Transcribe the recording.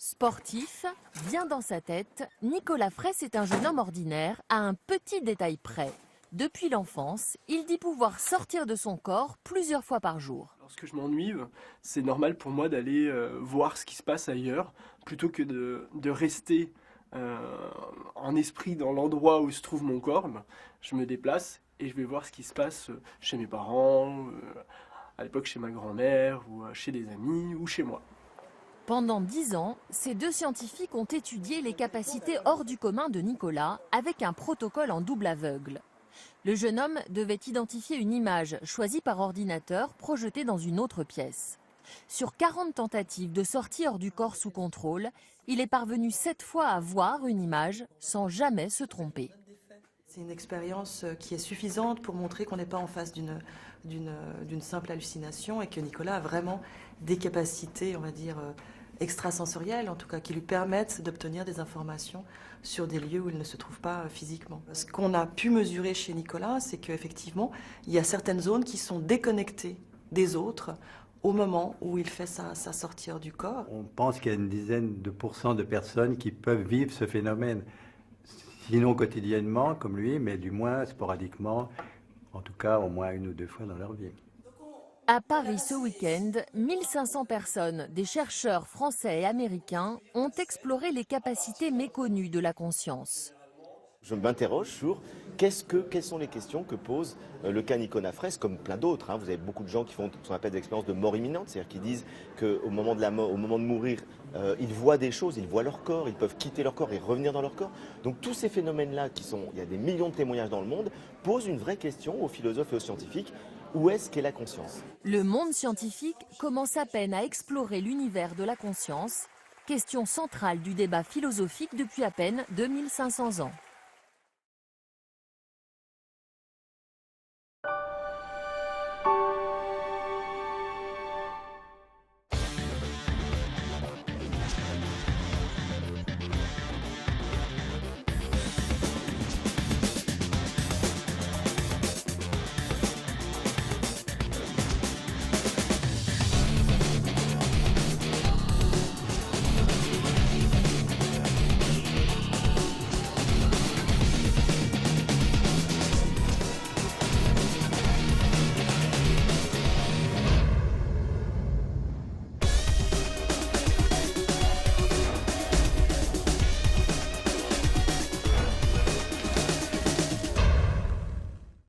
Sportif, bien dans sa tête, Nicolas Fraisse est un jeune homme ordinaire à un petit détail près. Depuis l'enfance, il dit pouvoir sortir de son corps plusieurs fois par jour. Lorsque je m'ennuie, c'est normal pour moi d'aller voir ce qui se passe ailleurs, plutôt que de rester euh, en esprit dans l'endroit où se trouve mon corps. Je me déplace et je vais voir ce qui se passe chez mes parents, à l'époque chez ma grand-mère, ou chez des amis, ou chez moi. Pendant 10 ans, ces deux scientifiques ont étudié les capacités hors du commun de Nicolas avec un protocole en double aveugle. Le jeune homme devait identifier une image choisie par ordinateur projetée dans une autre pièce. Sur 40 tentatives de sortie hors du corps sous contrôle, il est parvenu 7 fois à voir une image sans jamais se tromper. C'est une expérience qui est suffisante pour montrer qu'on n'est pas en face d'une simple hallucination et que Nicolas a vraiment des capacités, on va dire, extrasensorielles, en tout cas, qui lui permettent d'obtenir des informations sur des lieux où il ne se trouve pas physiquement. Ce qu'on a pu mesurer chez Nicolas, c'est qu'effectivement, il y a certaines zones qui sont déconnectées des autres au moment où il fait sa sortie hors du corps. On pense qu'il y a une dizaine de pourcents de personnes qui peuvent vivre ce phénomène. Sinon quotidiennement, comme lui, mais du moins sporadiquement, en tout cas au moins 1 ou 2 fois dans leur vie. À Paris ce week-end, 1500 personnes, des chercheurs français et américains, ont exploré les capacités méconnues de la conscience. Je m'interroge sur quelles sont les questions que pose le cas Nicolas Fraisse, comme plein d'autres. Vous avez beaucoup de gens qui font ce qu'on appelle des expériences de mort imminente, c'est-à-dire qui disent qu'au moment de la mort, au moment de mourir, ils voient des choses, ils voient leur corps, ils peuvent quitter leur corps et revenir dans leur corps. Donc tous ces phénomènes-là, il y a des millions de témoignages dans le monde, posent une vraie question aux philosophes et aux scientifiques. Où est-ce qu'est la conscience ? Le monde scientifique commence à peine à explorer l'univers de la conscience, question centrale du débat philosophique depuis à peine 2500 ans.